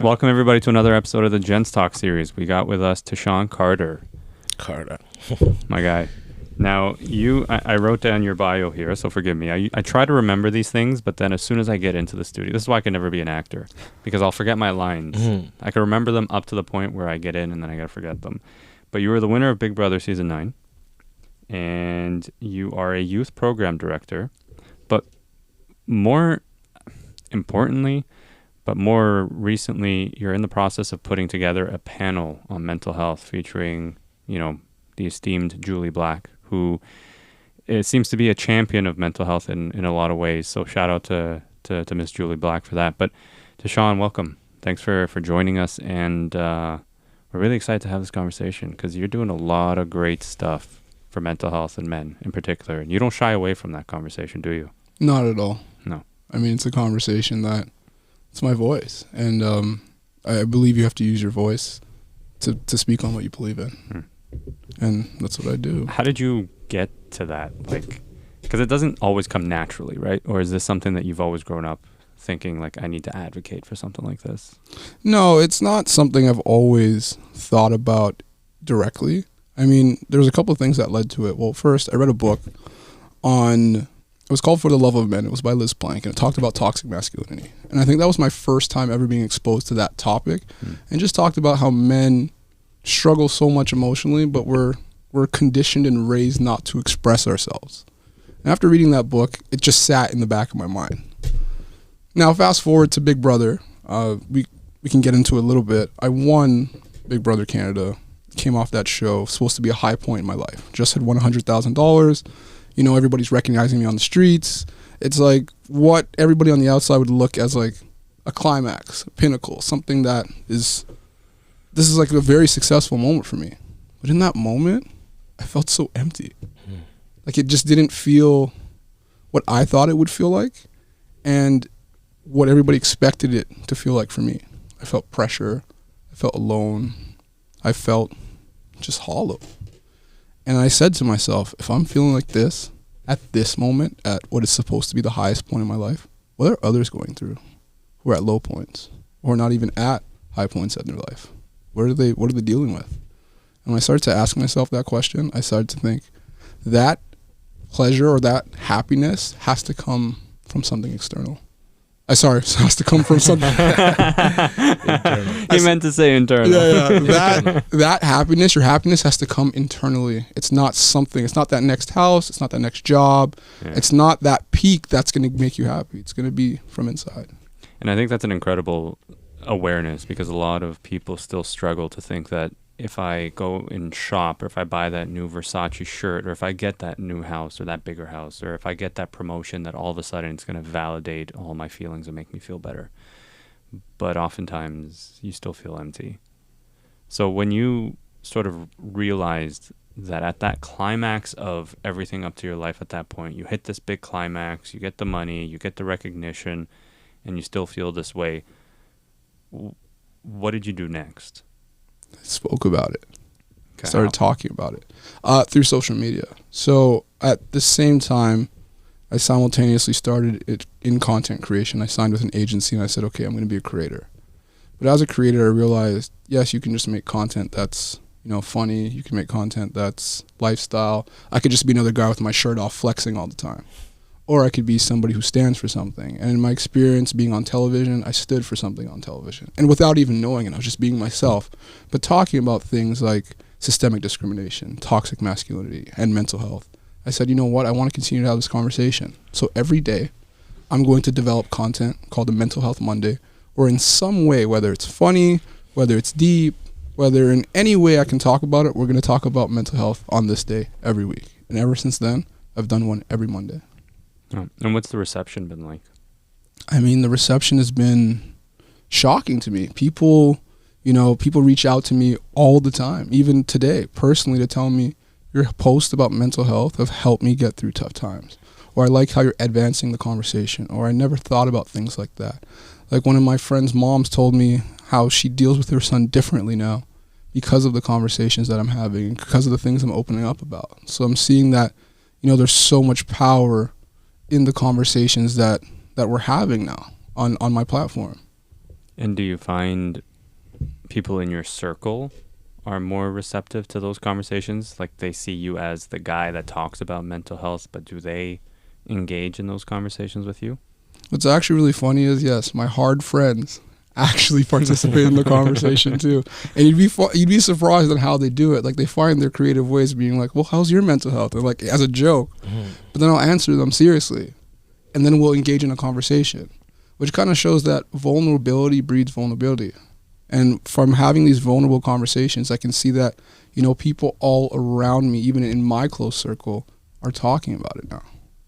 Welcome everybody to another episode of the Gents Talk series. We got with us Tychon Carter. My guy. Now, I wrote down your bio here, so forgive me. I try to remember these things, but then as soon as I get into the studio, this is why I can never be an actor, because I'll forget my lines. I can remember them up to the point where I get in, and then I gotta forget them. But you were the winner of Big Brother Season 9, and you are a youth program director, but more importantly, but more recently, you're in the process of putting together a panel on mental health featuring, the esteemed Julie Black, who it seems to be a champion of mental health in a lot of ways. So shout out to Miss Julie Black for that. But Tychon, welcome. Thanks for joining us. And we're really excited to have this conversation because you're doing a lot of great stuff for mental health and men in particular. And you don't shy away from that conversation, do you? Not at all. No. I mean, it's a conversation that it's my voice. And I believe you have to use your voice to speak on what you believe in. And that's what I do. How did you get to that? Because it doesn't always come naturally, right? Or is this something that you've always grown up thinking, I need to advocate for something like this? No, it's not something I've always thought about directly. I mean, there's a couple of things that led to it. Well, first, I read a book it was called For the Love of Men. It was by Liz Plank, and it talked about toxic masculinity. And I think that was my first time ever being exposed to that topic, and just talked about how men struggle so much emotionally, but we're conditioned and raised not to express ourselves. And after reading that book, it just sat in the back of my mind. Now, fast forward to Big Brother. We can get into it a little bit. I won Big Brother Canada, came off that show, supposed to be a high point in my life. Just had won $100,000. Everybody's recognizing me on the streets. It's like what everybody on the outside would look as like a climax, a pinnacle, something that this is like a very successful moment for me. But in that moment, I felt so empty. Like it just didn't feel what I thought it would feel like and what everybody expected it to feel like for me. I felt pressure. I felt alone. I felt just hollow. And I said to myself, if I'm feeling like this at this moment, at what is supposed to be the highest point in my life, what are others going through who are at low points or not even at high points in their life? What are they dealing with? And when I started to ask myself that question, I started to think that pleasure or that happiness has to come from something external. It has to come from something. He meant to say internal. Yeah. That happiness, your happiness has to come internally. It's not that next house. It's not that next job. Yeah. It's not that peak that's going to make you happy. It's going to be from inside. And I think that's an incredible awareness because a lot of people still struggle to think that if I go and shop or if I buy that new Versace shirt or if I get that new house or that bigger house or if I get that promotion that all of a sudden it's going to validate all my feelings and make me feel better. But oftentimes you still feel empty. So when you sort of realized that at that climax of everything up to your life at that point, you hit this big climax, you get the money, you get the recognition, and you still feel this way, what did you do next? I spoke about it. Okay. Started talking about it through social media. So at the same time, I simultaneously started it in content creation. I signed with an agency and I said, okay, I'm going to be a creator. But as a creator, I realized, yes, you can just make content that's funny. You can make content that's lifestyle. I could just be another guy with my shirt off flexing all the time. Or I could be somebody who stands for something. And in my experience being on television, I stood for something on television. And without even knowing it, I was just being myself. But talking about things like systemic discrimination, toxic masculinity, and mental health, I said, you know what? I want to continue to have this conversation. So every day, I'm going to develop content called the Mental Health Monday, or in some way, whether it's funny, whether it's deep, whether in any way I can talk about it, we're going to talk about mental health on this day every week. And ever since then, I've done one every Monday. Oh. And what's the reception been like? I mean, the reception has been shocking to me. People reach out to me all the time, even today, personally, to tell me your posts about mental health have helped me get through tough times. Or I like how you're advancing the conversation. Or I never thought about things like that. Like one of my friend's moms told me how she deals with her son differently now because of the conversations that I'm having, because of the things I'm opening up about. So I'm seeing that, there's so much power in the conversations that we're having now on my platform. And do you find people in your circle are more receptive to those conversations? Like they see you as the guy that talks about mental health, but do they engage in those conversations with you? What's actually really funny is, yes, my hard friends actually participate in the conversation too. And you'd be surprised on how they do it. Like they find their creative ways of being like, well, how's your mental health? And like as a joke. But then I'll answer them seriously. And then we'll engage in a conversation, which kind of shows that vulnerability breeds vulnerability. And from having these vulnerable conversations, I can see that, you know, people all around me, even in my close circle, are talking about it now,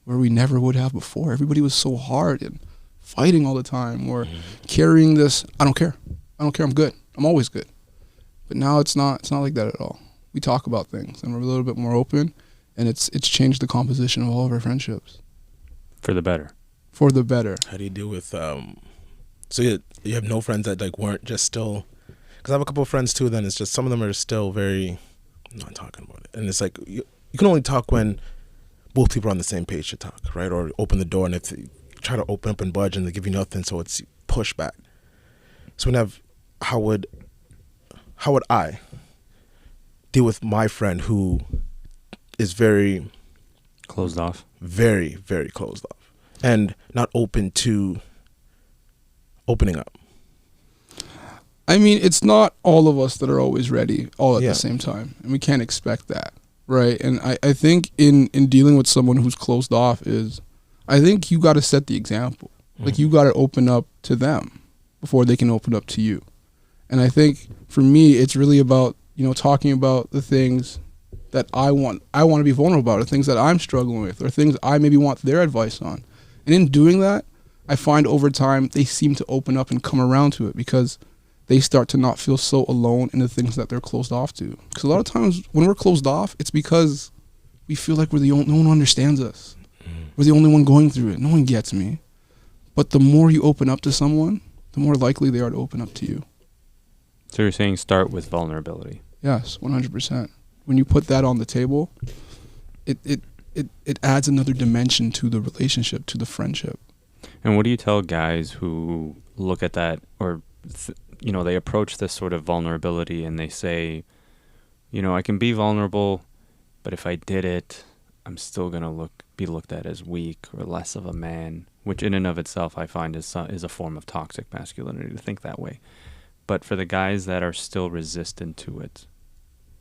where we never would have before. Everybody was so hard and fighting all the time, or carrying this, I don't care, I'm good, I'm always good. But now it's not like that at all. We talk about things, and we're a little bit more open, and it's changed the composition of all of our friendships. For the better. For the better. How do you deal with, so you have no friends that like weren't just still, because I have a couple of friends too, then it's just some of them are still very not talking about it. And it's like, you can only talk when both people are on the same page to talk, right? Or open the door, and if they try to open up and budge and they give you nothing, so it's pushback. So how would I deal with my friend who is very closed off, very, very closed off, and not open to opening up? I mean, it's not all of us that are always ready all at the same time, and we can't expect that, right? And I think in dealing with someone who's closed off is, I think you got to set the example. Like you got to open up to them before they can open up to you. And I think for me, it's really about, you know, talking about the things that I want to be vulnerable about, or things that I'm struggling with, or things I maybe want their advice on. And in doing that, I find over time they seem to open up and come around to it, because they start to not feel so alone in the things that they're closed off to. Because a lot of times when we're closed off, it's because we feel like no one understands us. We're the only one going through it. No one gets me. But the more you open up to someone, the more likely they are to open up to you. So you're saying start with vulnerability? Yes, 100%. When you put that on the table, it adds another dimension to the relationship, to the friendship. And what do you tell guys who look at that, or you know, they approach this sort of vulnerability and they say, you know, I can be vulnerable, but if I did it, I'm still going to be looked at as weak or less of a man, which in and of itself I find is a form of toxic masculinity to think that way. But for the guys that are still resistant to it,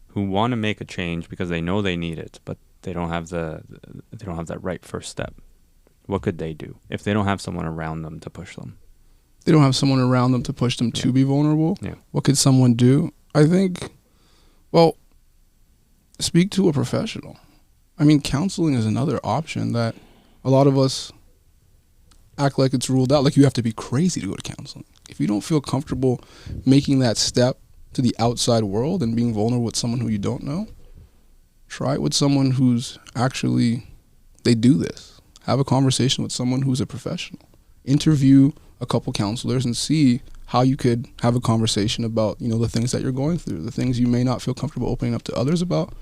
who want to make a change because they know they need it, but they don't have that right first step, what could they do if they don't have someone around them to push them? They don't have someone around them to push them to be vulnerable. Yeah. What could someone do? I think, well, speak to a professional. I mean, counseling is another option that a lot of us act like it's ruled out. Like you have to be crazy to go to counseling. If you don't feel comfortable making that step to the outside world and being vulnerable with someone who you don't know, try it with someone who's actually, they do this. Have a conversation with someone who's a professional. Interview a couple counselors and see how you could have a conversation about, you know, the things that you're going through, the things you may not feel comfortable opening up to others about.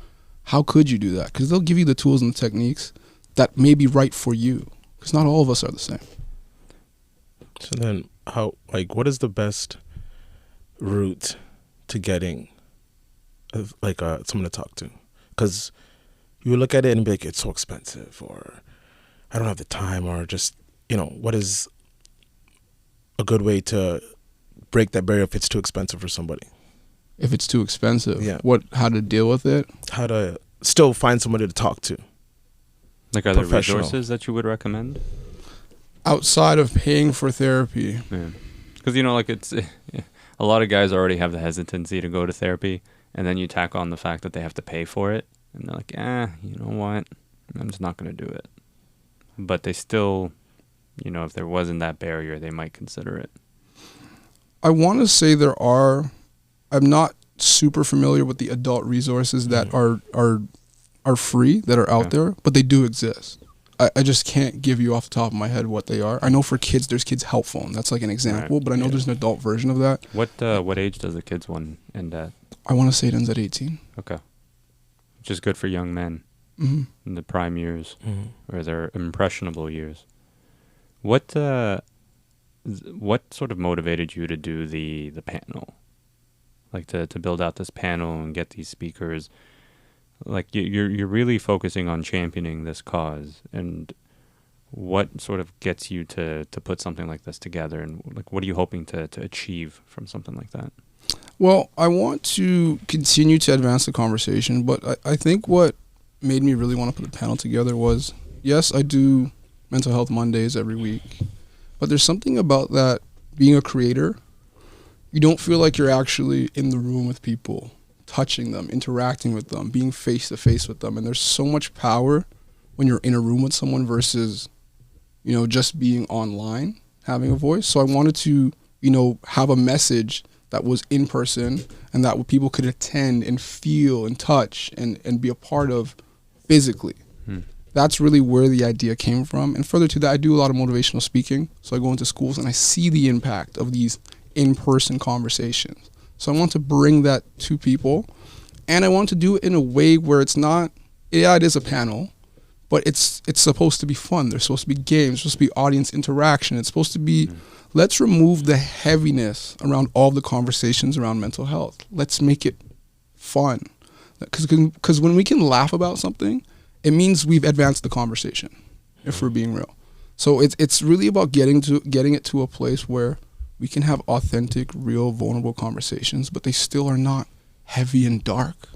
How could you do that? Because they'll give you the tools and the techniques that may be right for you. Because not all of us are the same. So then, what is the best route to getting, someone to talk to? Because you look at it and be like, it's so expensive, or I don't have the time, or just, you know, what is a good way to break that barrier if it's too expensive for somebody? If it's too expensive, yeah. How to deal with it? How to still find somebody to talk to. Like, are there resources that you would recommend? Outside of paying for therapy. Yeah. Because, you know, like it's, a lot of guys already have the hesitancy to go to therapy, and then you tack on the fact that they have to pay for it, and they're like, you know what? I'm just not going to do it. But they still, you know, if there wasn't that barrier, they might consider it. I want to say I'm not super familiar with the adult resources that are free, that are out there, but they do exist. I just can't give you off the top of my head what they are. I know for kids, there's Kids Help Phone. That's like an example, but I know there's an adult version of that. What age does the kids one end at? I want to say it ends at 18. Okay. Which is good for young men in the prime years, or their impressionable years. What what sort of motivated you to do the panel? Like to build out this panel and get these speakers? Like you're really focusing on championing this cause, and what sort of gets you to put something like this together, and like what are you hoping to achieve from something like that? Well, I want to continue to advance the conversation, but I think what made me really want to put the panel together was, yes, I do Mental Health Mondays every week, but there's something about that, being a creator, you don't feel like you're actually in the room with people, touching them, interacting with them, being face to face with them. And there's so much power when you're in a room with someone versus, just being online, having a voice. So I wanted to, have a message that was in person and that people could attend and feel and touch and be a part of physically. That's really where the idea came from. And further to that, I do a lot of motivational speaking. So I go into schools and I see the impact of these in-person conversations. So I want to bring that to people, and I want to do it in a way where it's not, it is a panel, but it's supposed to be fun. There's supposed to be games, there's supposed to be audience interaction. It's supposed to be, let's remove the heaviness around all the conversations around mental health. Let's make it fun. Because when we can laugh about something, it means we've advanced the conversation, if we're being real. So it's really about getting it to a place where we can have authentic, real, vulnerable conversations, but they still are not heavy and dark.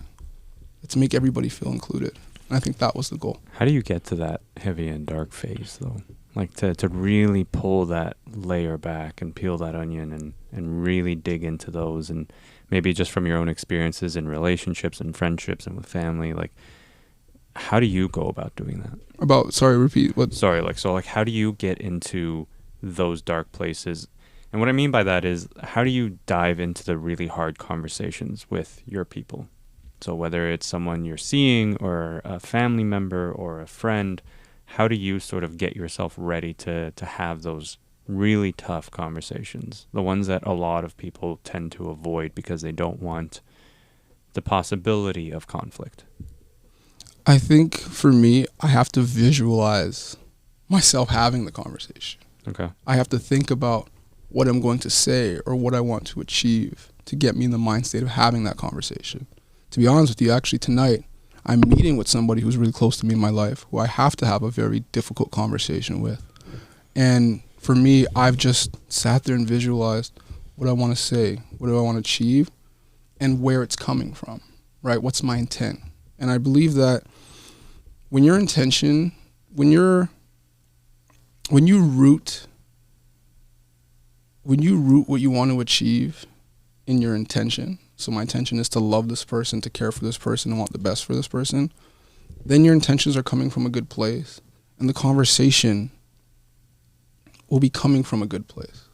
Let's make everybody feel included. And I think that was the goal. How do you get to that heavy and dark phase, though? Like to really pull that layer back and peel that onion and really dig into those, and maybe just from your own experiences in relationships and friendships and with family, like how do you go about doing that? Repeat what? So how do you get into those dark places? And what I mean by that is, how do you dive into the really hard conversations with your people? So whether it's someone you're seeing or a family member or a friend, how do you sort of get yourself ready to have those really tough conversations? The ones that a lot of people tend to avoid because they don't want the possibility of conflict. I think for me, I have to visualize myself having the conversation. Okay. I have to think about what I'm going to say or what I want to achieve to get me in the mind state of having that conversation. To be honest with you, actually tonight, I'm meeting with somebody who's really close to me in my life, who I have to have a very difficult conversation with. And for me, I've just sat there and visualized what I want to say, what do I want to achieve, and where it's coming from, right? What's my intent? And I believe that when you root what you want to achieve in your intention, so my intention is to love this person, to care for this person, and want the best for this person, then your intentions are coming from a good place, and the conversation will be coming from a good place.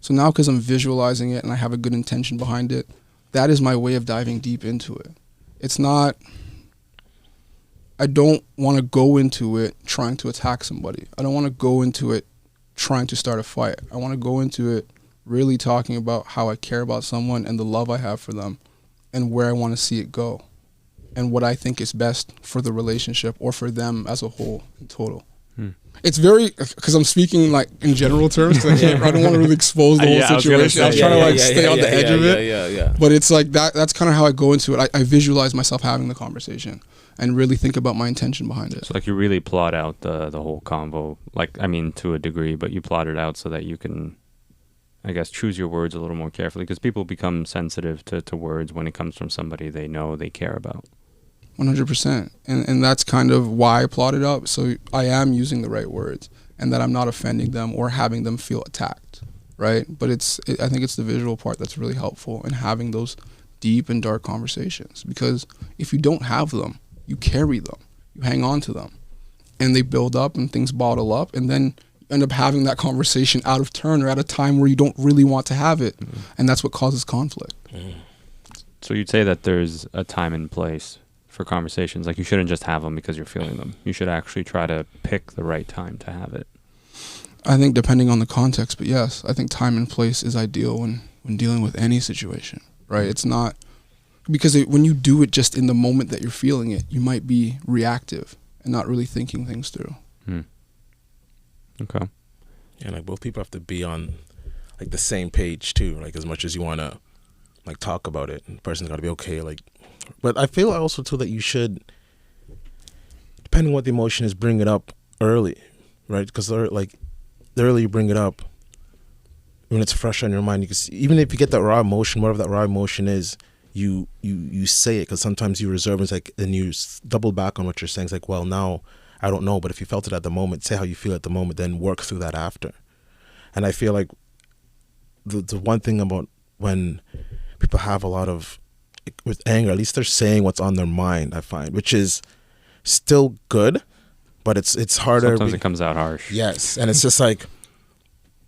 So now, because I'm visualizing it and I have a good intention behind it, that is my way of diving deep into it. It's not, I don't want to go into it trying to attack somebody. I don't want to go into it trying to start a fight. I want to go into it really talking about how I care about someone and the love I have for them and where I want to see it go and what I think is best for the relationship or for them as a whole in total. It's very, because I'm speaking like in general terms, I don't want to really expose the whole situation. I was trying to stay on the edge of it. But it's like that's kind of how I go into it. I visualize myself having the conversation and really think about my intention behind it. So like you really plot out the whole convo, to a degree, but you plot it out so that you can, I guess, choose your words a little more carefully, because people become sensitive to words when it comes from somebody they know they care about. 100%. And that's kind of why I plotted out. So I am using the right words and that I'm not offending them or having them feel attacked, right? But I think it's the visual part that's really helpful in having those deep and dark conversations, because if you don't have them, you carry them, you hang on to them, and they build up and things bottle up, and then you end up having that conversation out of turn or at a time where you don't really want to have it, and that's what causes conflict. So you'd say that there's a time and place for conversations. Like you shouldn't just have them because you're feeling them. You should actually try to pick the right time to have it. I think depending on the context, but yes, I think time and place is ideal when dealing with any situation, right? It's not, because when you do it just in the moment that you're feeling it, you might be reactive and not really thinking things through. Okay. And like both people have to be on like the same page too. Like as much as you want to like talk about it, the person's got to be okay. Like, but I feel also too that you should, depending on what the emotion is, bring it up early, right? Because like the earlier you bring it up, when it's fresh on your mind, you can see, even if you get that raw emotion, whatever that raw emotion is, you say it, because sometimes you reserve it's like, and you double back on what you're saying. It's like, well, now I don't know, but if you felt it at the moment, say how you feel at the moment, then work through that after. And I feel like the one thing about when people have a lot of, with anger, at least they're saying what's on their mind, I find, which is still good, but it's harder. Sometimes it comes out harsh. Yes, and it's just like,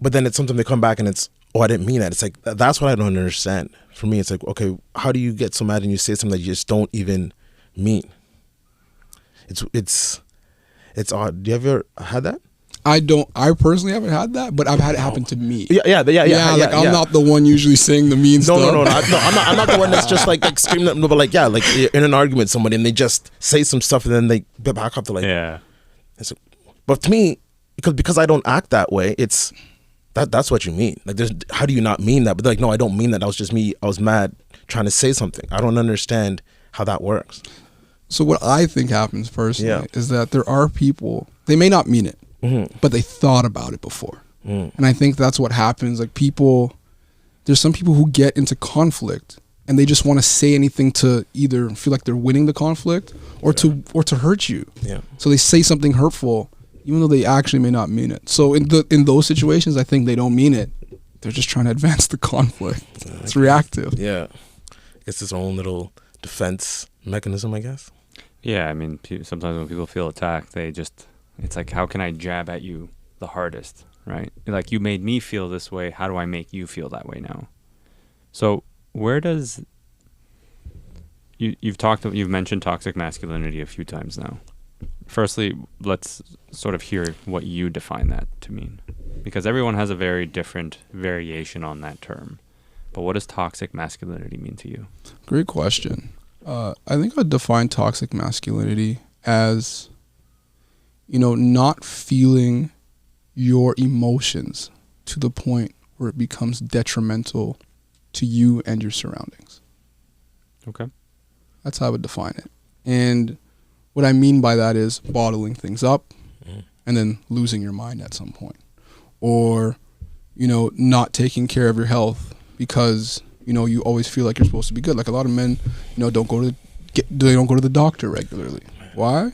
but then it's something they come back and it's, oh, I didn't mean that. It's like, that's what I don't understand. For me, it's like, okay, how do you get so mad and you say something that you just don't even mean? It's odd. Do you ever had that? I personally haven't had that, but I've had it happen to me. Yeah. I'm not the one usually saying the mean stuff. No. I'm not the one that's just like screaming. No, but like, yeah, like in an argument with somebody and they just say some stuff and then they back up to like, yeah. So, but to me, because I don't act that way, it's that's what you mean. Like, how do you not mean that? But like, no, I don't mean that. That was just me. I was mad trying to say something. I don't understand how that works. So what I think happens personally is that there are people, they may not mean it, but they thought about it before. And I think that's what happens. Like there's some people who get into conflict and they just want to say anything to either feel like they're winning the conflict or to hurt you. Yeah. So they say something hurtful even though they actually may not mean it. So in those situations, I think they don't mean it. They're just trying to advance the conflict. It's reactive. Yeah. It's its own little defense mechanism, I guess. Yeah, I mean, sometimes when people feel attacked, it's like, how can I jab at you the hardest, right? Like, you made me feel this way. How do I make you feel that way now? So where does... You've mentioned toxic masculinity a few times now. Firstly, let's sort of hear what you define that to mean, because everyone has a very different variation on that term. But what does toxic masculinity mean to you? Great question. I think I'd define toxic masculinity as, not feeling your emotions to the point where it becomes detrimental to you and your surroundings. Okay. That's how I would define it. And what I mean by that is bottling things up and then losing your mind at some point. Or, not taking care of your health because, you always feel like you're supposed to be good. Like a lot of men, don't go to the doctor regularly. Why?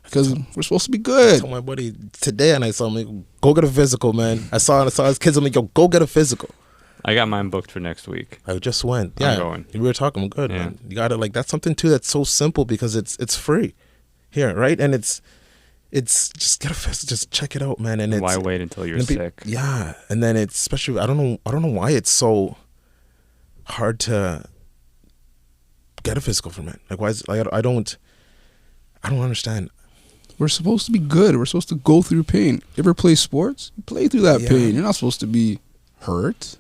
Because we're supposed to be good. I told my buddy today and I saw him, like, go get a physical, man. I saw his kids, I'm like, yo, go get a physical. I got mine booked for next week. I just went. I'm going. We were talking. Good, man. You got to, like, that's something too that's so simple because it's free here, right? And it's just get a physical, just check it out, man. And why wait until you're sick? Yeah, and then it's especially I don't know why it's so hard to get a physical for men. Like, why is like I don't understand. We're supposed to be good. We're supposed to go through pain. You ever play sports? You play through that pain. You're not supposed to be hurt.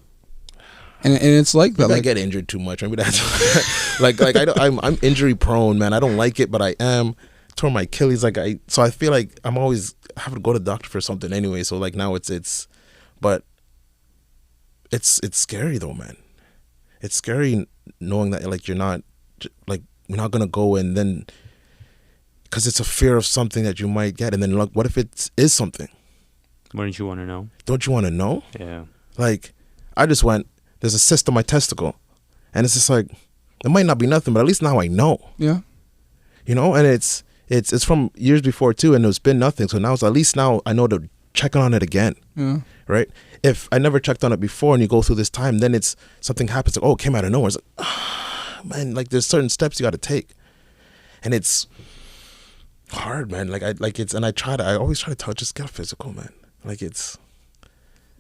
And it's like that. Like, I get injured too much. Maybe that's like I'm injury prone, man. I don't like it, but I am. Tore my Achilles. So I feel like I'm always having to go to the doctor for something anyway. So like now it's scary though, man. It's scary knowing that like you're not gonna go, and then because it's a fear of something that you might get, and then like what if it is something? Wouldn't you want to know? Don't you want to know? Yeah. Like I just went. There's a cyst on my testicle, and it's just like it might not be nothing, but at least now I know. Yeah. And it's from years before too, and there's been nothing. So now at least now I know to check on it again. Yeah. Right. If I never checked on it before, and you go through this time, then it's something happens. Like, oh, it came out of nowhere. It's like, man, like there's certain steps you got to take, and it's hard, man. I always try to tell, just get a physical, man. Like it's.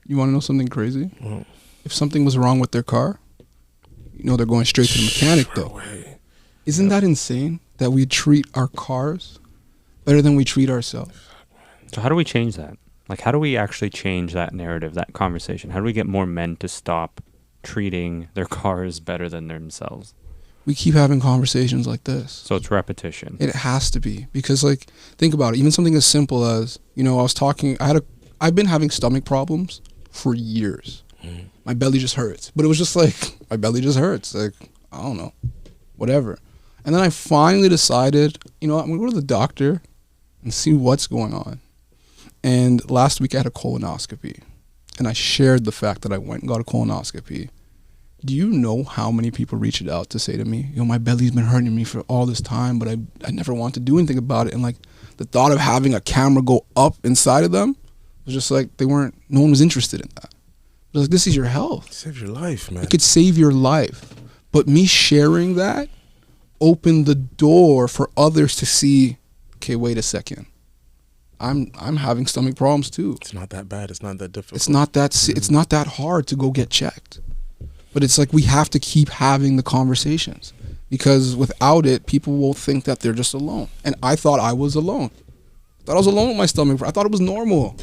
You want to know something crazy? If something was wrong with their car, they're going straight to the mechanic though. Isn't that insane that we treat our cars better than we treat ourselves? So how do we change that? Like, how do we actually change that narrative, that conversation? How do we get more men to stop treating their cars better than themselves? We keep having conversations like this. So it's repetition. It has to be. Because, like, think about it. Even something as simple as, I I've been having stomach problems for years. My belly just hurts. But it was just like, my belly just hurts. Like, I don't know, whatever. And then I finally decided, you know what, I'm going to go to the doctor and see what's going on. And last week I had a colonoscopy. And I shared the fact that I went and got a colonoscopy. Do you know how many people reached out to say to me, you know, my belly's been hurting me for all this time, but I never want to do anything about it. And like the thought of having a camera go up inside of them was just like, no one was interested in that. It was like, this is your health. Save your life, man. It could save your life. But me sharing that opened the door for others to see, okay, wait a second. I'm having stomach problems too. It's not that bad. It's not that difficult. It's not that hard to go get checked. But it's like we have to keep having the conversations, because without it, people will think that they're just alone. And I thought I was alone. I thought I was alone with my stomach. I thought it was normal.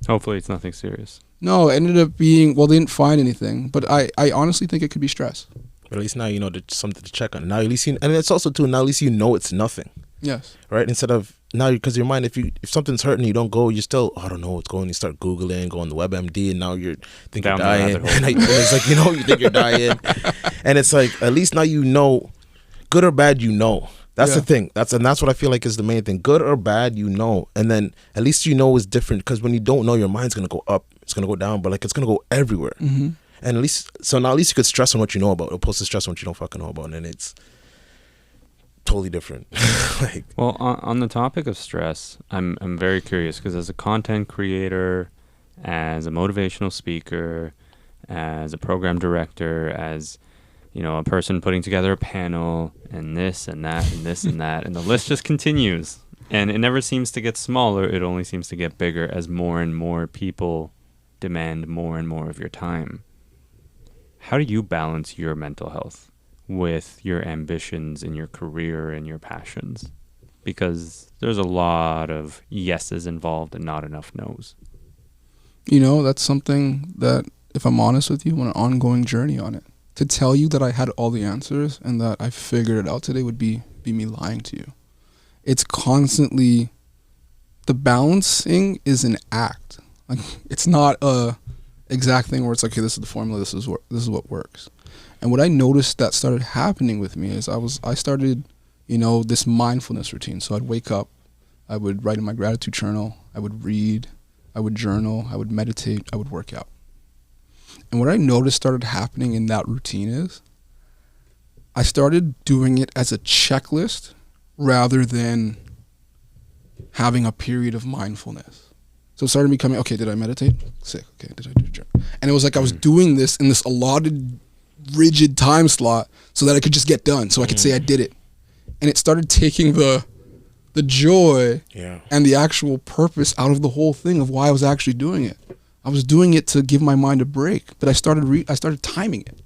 Hopefully it's nothing serious. No, it ended up being, well, they didn't find anything. But I honestly think it could be stress. But at least now you know there's something to check on. Now at least and it's also too, now at least you know it's nothing. Yes. Right? Instead of, now because your mind, if something's hurting, you don't go, you still, I don't know what's going, you start Googling, go on the WebMD, and now you think you're dying. And it's like, you know, you think you're dying. And it's like, at least now you know, good or bad, you know. That's the thing. That's what I feel like is the main thing. Good or bad, you know. And then at least you know is different, because when you don't know, your mind's going to go up, it's going to go down, but like it's going to go everywhere. Mm-hmm. And at least you could stress on what you know about, opposed to stress on what you don't fucking know about. And it's totally different. Like, well, on the topic of stress, I'm very curious, because as a content creator, as a motivational speaker, as a program director, as, you know, a person putting together a panel, and this and that and this and that, and the list just continues, and it never seems to get smaller. It only seems to get bigger as more and more people demand more and more of your time. How do you balance your mental health with your ambitions in your career and your passions? Because there's a lot of yeses involved and not enough no's. You know, that's something that, if I'm honest with you, I'm on an ongoing journey on it. To tell you that I had all the answers and that I figured it out today would be me lying to you. It's constantly, the balancing is an act. Like, it's not a exact thing where it's like, okay, this is the formula, this is what works. And what I noticed that started happening with me is I started, you know, this mindfulness routine. So I'd wake up, I would write in my gratitude journal, I would read, I would journal, I would meditate, I would work out. And what I noticed started happening in that routine is I started doing it as a checklist rather than having a period of mindfulness. So it started becoming, okay, did I meditate? Sick. Okay, did I do journal? And it was like I was doing this in this allotted, rigid time slot so that I could just get done, so I could say I did it. And it started taking the joy and the actual purpose out of the whole thing of why I was actually doing it. I was doing it to give my mind a break, but I started timing it.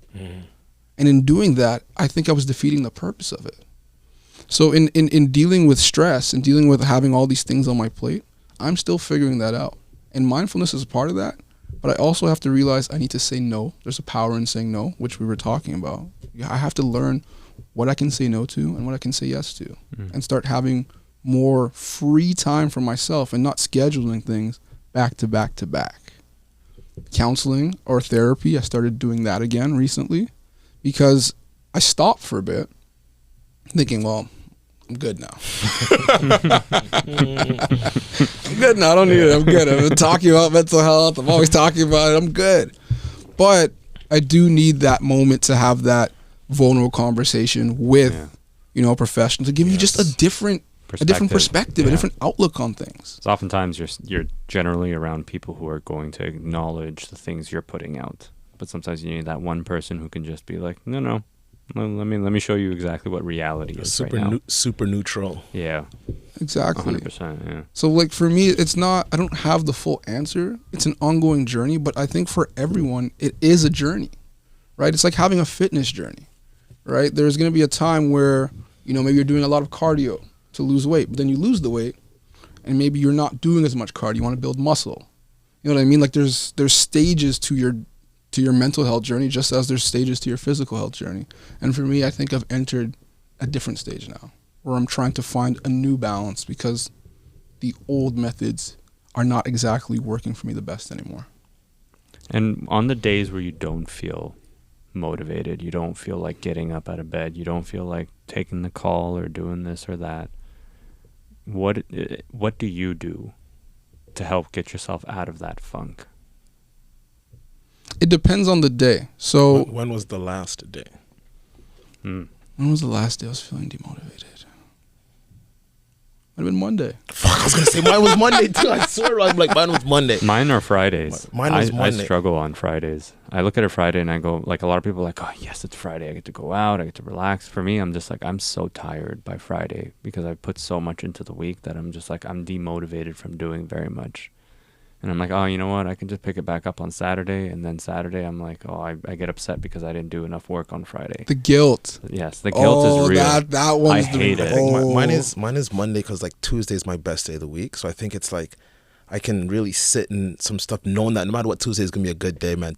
And in doing that, I think I was defeating the purpose of it. So in dealing with stress and dealing with having all these things on my plate, I'm still figuring that out. And mindfulness is a part of that, but I also have to realize I need to say no. There's a power in saying no, which we were talking about. I have to learn what I can say no to and what I can say yes to, and start having more free time for myself and not scheduling things back to back to back. Counseling or therapy, I started doing that again recently because I stopped for a bit thinking, well, I'm good now. I'm good now. I don't need it. I'm good. I've been talking about mental health. I'm always talking about it. I'm good. But I do need that moment to have that vulnerable conversation with, you know, a professional to give you just a different perspective, a different outlook on things. So oftentimes you're generally around people who are going to acknowledge the things you're putting out, but sometimes you need that one person who can just be like, no, let me show you exactly what reality is right now. Super neutral. Yeah, exactly. 100%. Yeah. So like for me, it's not, I don't have the full answer. It's an ongoing journey, but I think for everyone, it is a journey, right? It's like having a fitness journey, right? There's going to be a time where, you know, maybe you're doing a lot of cardio to lose weight, but then you lose the weight and maybe you're not doing as much cardio. You want to build muscle. You know what I mean? Like there's stages to your mental health journey, just as there's stages to your physical health journey. And for me, I think I've entered a different stage now where I'm trying to find a new balance because the old methods are not exactly working for me the best anymore. And on the days where you don't feel motivated, you don't feel like getting up out of bed, you don't feel like taking the call or doing this or that, what do you do to help get yourself out of that funk? It depends on the day. So when was the last day? When was the last day I was feeling demotivated? Might have been Monday. Fuck, I was gonna say mine was Monday too. I swear, I'm like mine was Monday. Mine are Fridays. Mine was Monday. I struggle on Fridays. I look at a Friday and I go, like, a lot of people are like, oh yes, it's Friday. I get to go out. I get to relax. For me, I'm just like, I'm so tired by Friday because I put so much into the week that I'm just like, I'm demotivated from doing very much. And I'm like, oh, you know what? I can just pick it back up on Saturday. And then Saturday, I'm like, oh, I get upset because I didn't do enough work on Friday. The guilt. Yes, the guilt is real. That one's I hate it. I think mine is Monday because like Tuesday is my best day of the week. So I think it's like I can really sit in some stuff knowing that no matter what, Tuesday is going to be a good day, man.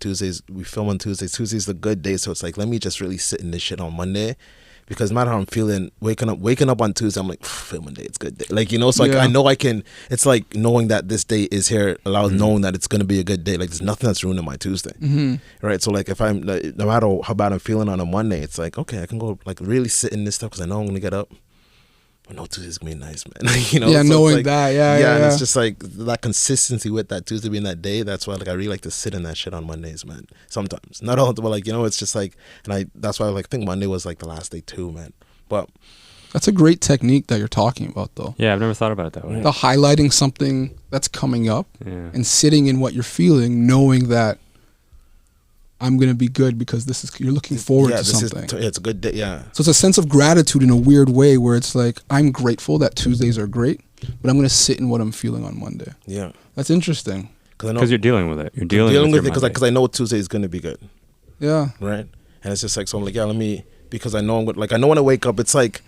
We film on Tuesdays. Tuesday's the good day. So it's like, let me just really sit in this shit on Monday. Because no matter how I'm feeling, waking up on Tuesday, I'm like, film day, it's good day. Like, you know, so like, I know I can, it's like knowing that this day is here allows knowing that it's going to be a good day. Like, there's nothing that's ruining my Tuesday. Right? So like, if I'm, like, no matter how bad I'm feeling on a Monday, it's like, okay, I can go like really sit in this stuff because I know I'm going to get up. I know Tuesday's going to be nice, man. You know? Yeah, so knowing like, that, yeah. And it's just like that consistency with that Tuesday being that day. That's why like I really like to sit in that shit on Mondays, man. Sometimes. Not all, but like, you know, it's just like, and that's why I like think Monday was like the last day too, man. But that's a great technique that you're talking about, though. Yeah, I've never thought about it that way. The highlighting something that's coming up and sitting in what you're feeling, knowing that I'm going to be good because you're looking forward to something. It's a good day, yeah. So it's a sense of gratitude in a weird way where it's like, I'm grateful that Tuesdays are great, but I'm going to sit in what I'm feeling on Monday. Yeah. That's interesting. Because you're dealing with it. You're dealing with it because I know Tuesday is going to be good. Yeah. Right? And it's just like, so I'm like, yeah, because I know I'm like, I know when I wake up, it's like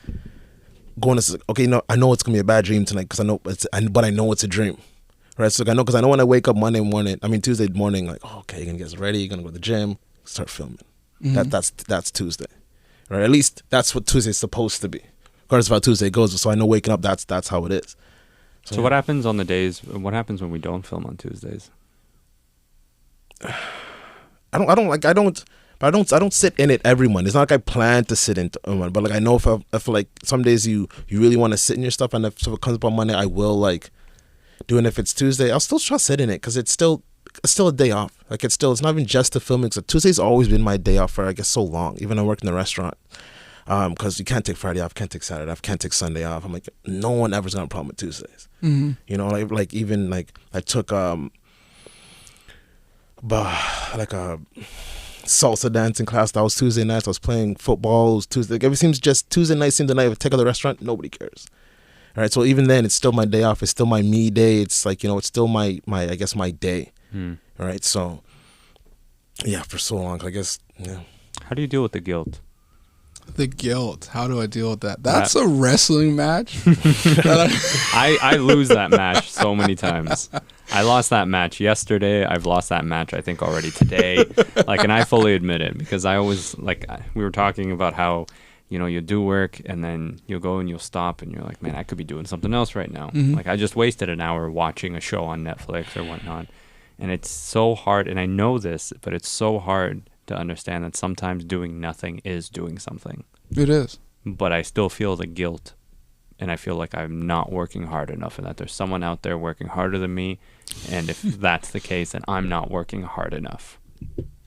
going to, okay, no, I know it's going to be a bad dream tonight because but I know it's a dream. Right, so because I know when I wake up Tuesday morning, like, oh, okay, you're gonna get ready, you're gonna go to the gym, start filming. That's Tuesday, right? At least that's what Tuesday's supposed to be. Regardless of how Tuesday goes, so I know waking up, that's how it is. So what happens on the days? What happens when we don't film on Tuesdays? I don't sit in it every month. It's not like I plan to sit in one, but like I know if like some days you really want to sit in your stuff, and if it comes up on Monday, I will like. Doing if it's Tuesday, I'll still try to sit in it because it's still a day off. Like it's not even just the filming. So Tuesday's always been my day off for I guess so long. Even I work in the restaurant, because you can't take Friday off, can't take Saturday off, can't take Sunday off. I'm like, no one ever's gonna have a problem with Tuesdays. You know, like even like I took like a salsa dancing class. That was Tuesday nights. I was playing football. It was Tuesday. Like, everything seems just Tuesday night. Seems the night I take out the restaurant. Nobody cares. All right, so even then, it's still my day off. It's still my me day. It's like, you know, it's still my I guess my day. All right, so yeah, for so long, I guess. Yeah. How do you deal with the guilt? The guilt. How do I deal with that? That's a wrestling match. I lose that match so many times. I lost that match yesterday. I've lost that match, I think, already today. Like, and I fully admit it because I always like we were talking about how. You know, you do work and then you'll go and you'll stop and you're like, man, I could be doing something else right now. Like I just wasted an hour watching a show on Netflix or whatnot. And it's so hard. And I know this, but it's so hard to understand that sometimes doing nothing is doing something. It is. But I still feel the guilt and I feel like I'm not working hard enough and that there's someone out there working harder than me. And if that's the case, then I'm not working hard enough.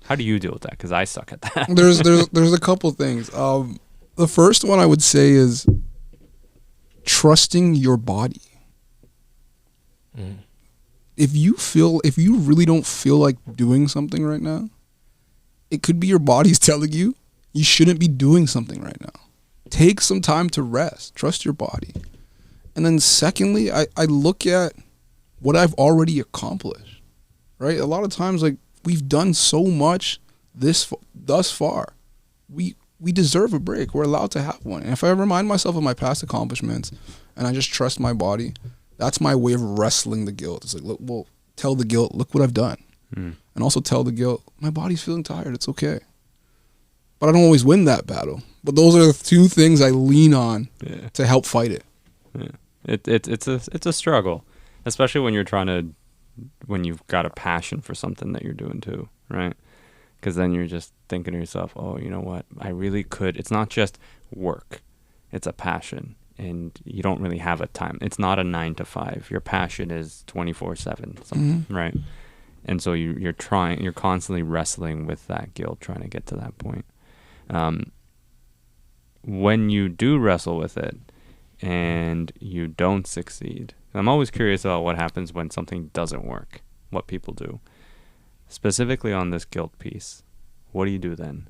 How do you deal with that? Because I suck at that. There's a couple things. The first one I would say is trusting your body. If you really don't feel like doing something right now, it could be your body's telling you shouldn't be doing something right now. Take some time to rest. Trust your body. And then secondly, I look at what I've already accomplished, right? A lot of times, like, we've done so much thus far. We deserve a break. We're allowed to have one. And if I remind myself of my past accomplishments and I just trust my body, that's my way of wrestling the guilt. It's like, look, well, tell the guilt, look what I've done. And also tell the guilt, my body's feeling tired. It's okay. But I don't always win that battle. But those are the two things I lean on to help fight it. Yeah. It's a struggle. Especially when you've got a passion for something that you're doing too, right? Because then you're just thinking to yourself, oh, you know what? I really could. It's not just work. It's a passion. And you don't really have a time. It's not a 9 to 5. Your passion is 24/7, right? And so you're constantly wrestling with that guilt, trying to get to that point. When you do wrestle with it and you don't succeed, I'm always curious about what happens when something doesn't work, what people do. Specifically on this guilt piece, what do you do then?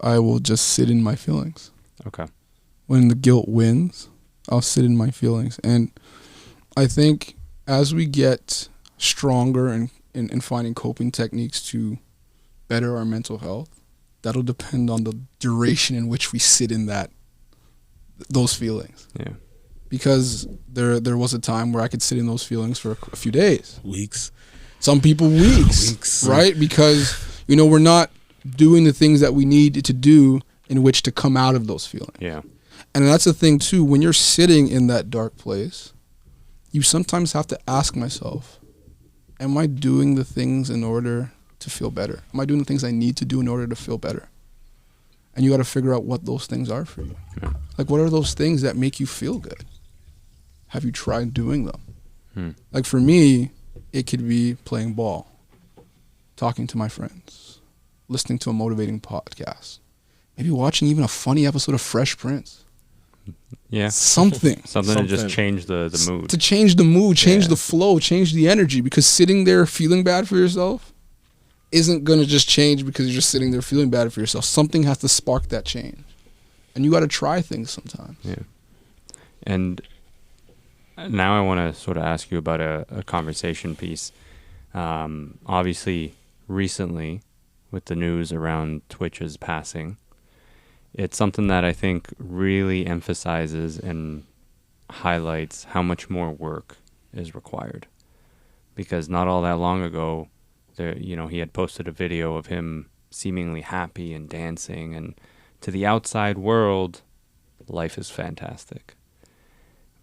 I will just sit in my feelings. Okay. When the guilt wins, I'll sit in my feelings. And I think as we get stronger in finding coping techniques to better our mental health, that'll depend on the duration in which we sit in those feelings. Yeah. Because there was a time where I could sit in those feelings for a few days. Weeks. Some people weeks. Right? Because, we're not doing the things that we need to do in which to come out of those feelings. Yeah. And that's the thing, too. When you're sitting in that dark place, you sometimes have to ask myself, am I doing the things in order to feel better? Am I doing the things I need to do in order to feel better? And you got to figure out what those things are for you. Yeah. Like, what are those things that make you feel good? Have you tried doing them? Like, for me, it could be playing ball, talking to my friends, listening to a motivating podcast, maybe watching even a funny episode of Fresh Prince. Yeah. Something to just change the mood. To change the mood, change the flow, change the energy. Because sitting there feeling bad for yourself isn't going to just change because you're just sitting there feeling bad for yourself. Something has to spark that change. And you got to try things sometimes. Yeah. And now I want to sort of ask you about a conversation piece. Obviously, recently, with the news around Twitch's passing, it's something that I think really emphasizes and highlights how much more work is required. Because not all that long ago, he had posted a video of him seemingly happy and dancing, and to the outside world, life is fantastic.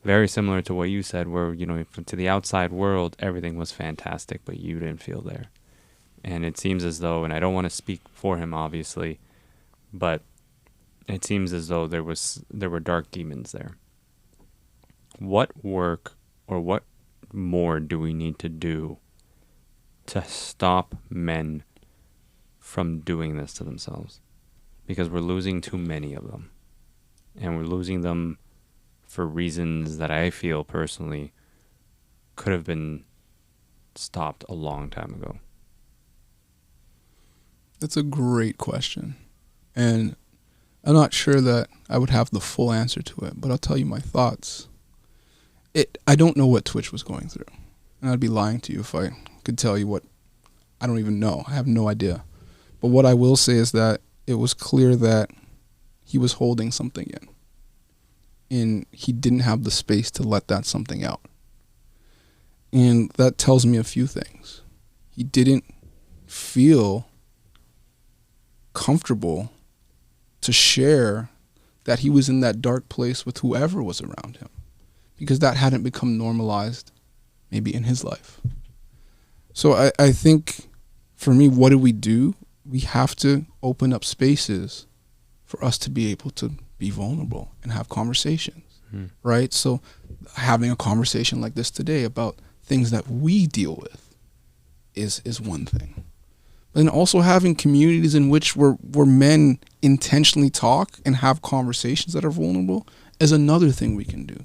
Very similar to what you said, where, to the outside world, everything was fantastic, but you didn't feel there. And it seems as though, and I don't want to speak for him, obviously, but it seems as though there were dark demons there. What work or what more do we need to do to stop men from doing this to themselves? Because we're losing too many of them. And we're losing them for reasons that I feel personally could have been stopped a long time ago. That's a great question. And I'm not sure that I would have the full answer to it, but I'll tell you my thoughts. I don't know what Twitch was going through. And I'd be lying to you if I could tell you what. I don't even know. I have no idea. But what I will say is that it was clear that he was holding something in. And he didn't have the space to let that something out. And that tells me a few things. He didn't feel comfortable to share that he was in that dark place with whoever was around him, because that hadn't become normalized maybe in his life. So I think for me, what do? We have to open up spaces for us to be able to be vulnerable and have conversations, right? So having a conversation like this today about things that we deal with is one thing. And also having communities in which where men intentionally talk and have conversations that are vulnerable is another thing we can do.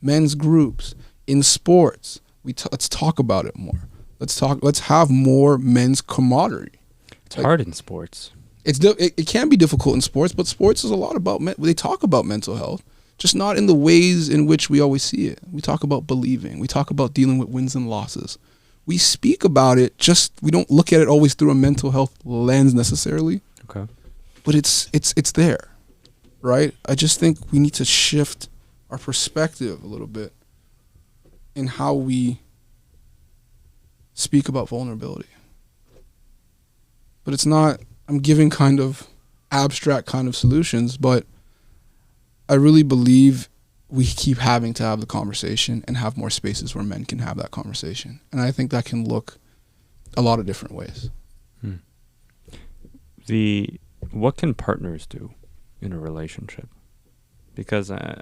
Men's groups, in sports, let's talk about it more. Let's have more men's camaraderie. It's hard in sports. It can be difficult in sports, but sports is a lot about they talk about mental health, just not in the ways in which we always see it. We talk about believing. We talk about dealing with wins and losses. We speak about it, just we don't look at it always through a mental health lens necessarily. Okay. But it's there, right? I just think we need to shift our perspective a little bit in how we speak about vulnerability. But it's not, I'm giving kind of abstract kind of solutions, but I really believe we keep having to have the conversation and have more spaces where men can have that conversation. And I think that can look a lot of different ways. What can partners do in a relationship? Because I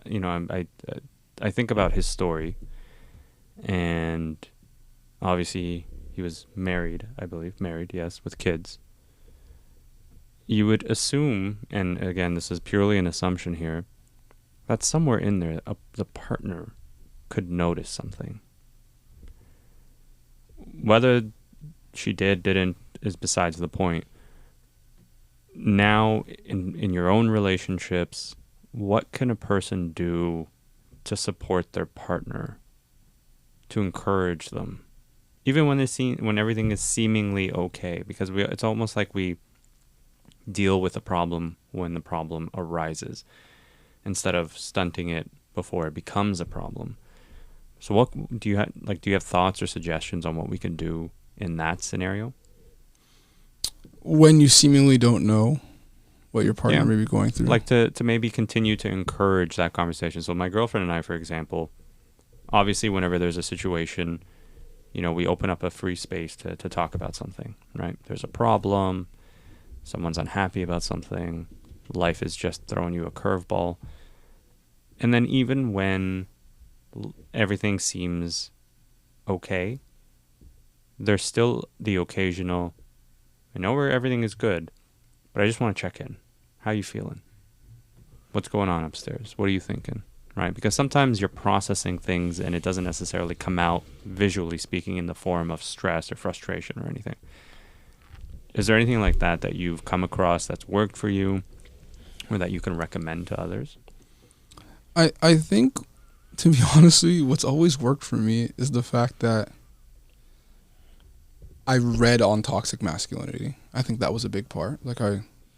think about his story, and obviously he was married, I believe, yes, with kids. You would assume, and again, this is purely an assumption here, that somewhere in there, the partner could notice something. Whether she didn't, is besides the point. Now, in your own relationships, what can a person do to support their partner, to encourage them, even when everything is seemingly okay? Because it's almost like we deal with a problem when the problem arises, instead of stunting it before it becomes a problem. So, what do you have? Do you have thoughts or suggestions on what we can do in that scenario? When you seemingly don't know what your partner may be going through. Like to maybe continue to encourage that conversation. So my girlfriend and I, for example, obviously whenever there's a situation, we open up a free space to talk about something, right? There's a problem, someone's unhappy about something, life is just throwing you a curveball. And then even when everything seems okay, there's still the occasional, I know where everything is good, but I just want to check in. How you feeling? What's going on upstairs? What are you thinking? Right? Because sometimes you're processing things and it doesn't necessarily come out, visually speaking, in the form of stress or frustration or anything. Is there anything like that you've come across that's worked for you or that you can recommend to others? I think, to be honest with you, what's always worked for me is the fact that I read on toxic masculinity. I think that was a big part.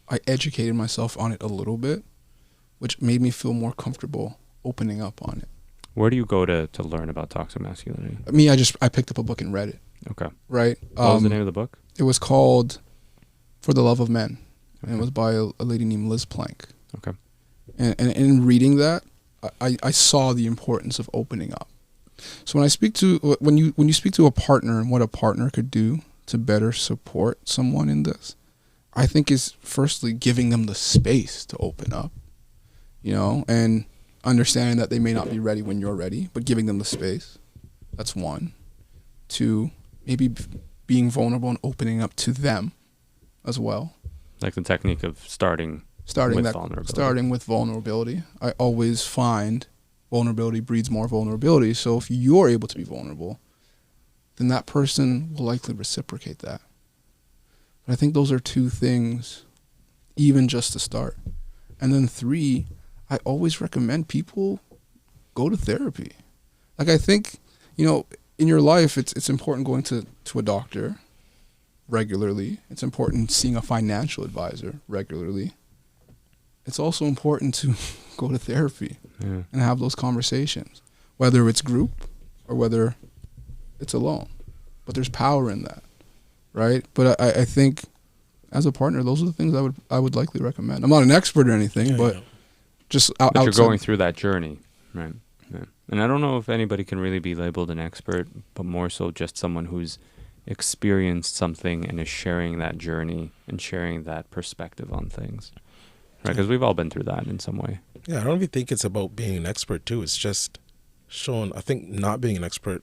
I educated myself on it a little bit, which made me feel more comfortable opening up on it. Where do you go to learn about toxic masculinity? I picked up a book and read it. Okay. Right? What was the name of the book? It was called For the Love of Men. Okay. And it was by a lady named Liz Plank. Okay. And in reading that, I saw the importance of opening up. So when you speak to a partner and what a partner could do to better support someone in this, I think is firstly giving them the space to open up, and understanding that they may not be ready when you're ready, but giving them the space. That's one. Two, maybe being vulnerable and opening up to them as well. Like the technique of starting with vulnerability. I always find vulnerability breeds more vulnerability. So if you're able to be vulnerable, then that person will likely reciprocate that. But I think those are two things, even just to start. And then three, I always recommend people go to therapy. I think, in your life, it's important going to a doctor regularly. It's important seeing a financial advisor regularly. It's also important to go to therapy and have those conversations, whether it's group or whether it's alone. But there's power in that, right? But I think as a partner, those are the things I would likely recommend. I'm not an expert or anything, but just but you're going through that journey, right? Yeah. And I don't know if anybody can really be labeled an expert, but more so just someone who's experienced something and is sharing that journey and sharing that perspective on things. Right, because we've all been through that in some way. Yeah, I don't even think it's about being an expert too. It's just showing. I think not being an expert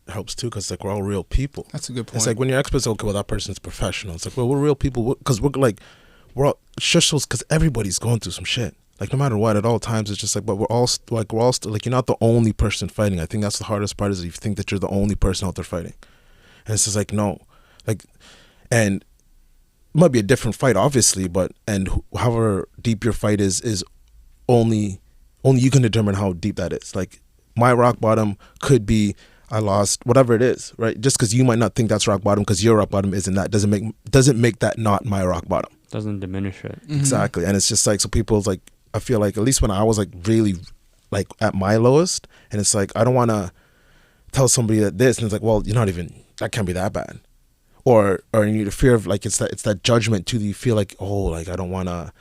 helps too, because we're all real people. That's a good point. It's like when you're experts, okay, well that person's professional. It's like, well, we're real people because we're all just shows because everybody's going through some shit. No matter what, at all times, it's just but we're all still you're not the only person fighting. I think that's the hardest part, is you think that you're the only person out there fighting, and it's just no, and. It might be a different fight, obviously, and however deep your fight is only you can determine how deep that is. My rock bottom could be I lost whatever it is, right? Just because you might not think that's rock bottom, because your rock bottom isn't that, doesn't make that not my rock bottom. Doesn't diminish it. Mm-hmm. Exactly, and it's just so people's I feel at least when I was really at my lowest, and it's I don't want to tell somebody that this, and it's well, you're not even, that can't be that bad. Or you the fear of it's that judgment too, that you feel I don't want to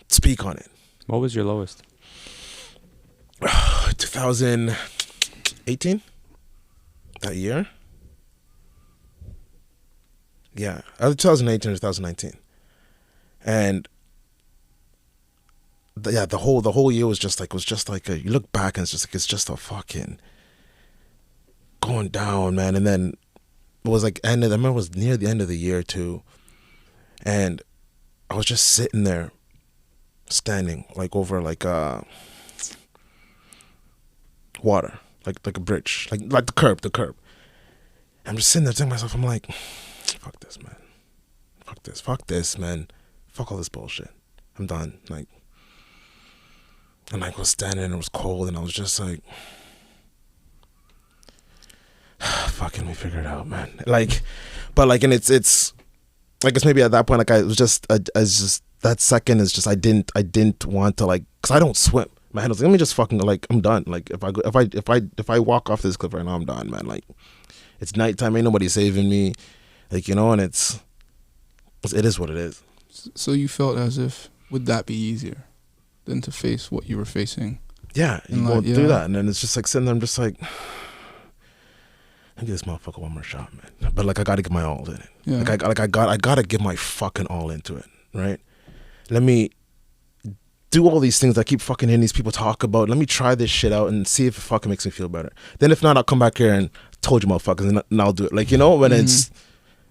speak on it. What was your lowest? 2018, that year. Yeah, either 2018 or 2019, and the whole year was just like you look back and it's just a fucking going down, man. And then it was like I remember it was near the end of the year too, and I was just sitting there, standing like over like water, like a bridge, like the curb. I'm just sitting there telling myself, I'm like, fuck this, man. Fuck this, man. Fuck all this bullshit. I'm done. Like, and I was standing and it was cold and I was just like, fucking we figure it out, man. Like, but like, and it's I guess maybe at that point, like I was just that second is just I didn't want to, like, cause I don't swim. My head was like, let me just fucking, like, I'm done. Like if I walk off this cliff right now, I'm done, man. Like, it's nighttime, ain't nobody saving me, like, you know, and it is what it is. So you felt as if, would that be easier than to face what you were facing? Yeah, you go through that, and then it's just like sitting there, I'm just like, I give this motherfucker one more shot, man. But like I gotta give my all in it. Yeah. I gotta give my fucking all into it, right? Let me do all these things I keep fucking hearing these people talk about. Let me try this shit out and see if it fucking makes me feel better. Then if not, I'll come back here and told you motherfuckers and I'll do it. Like, you know, when I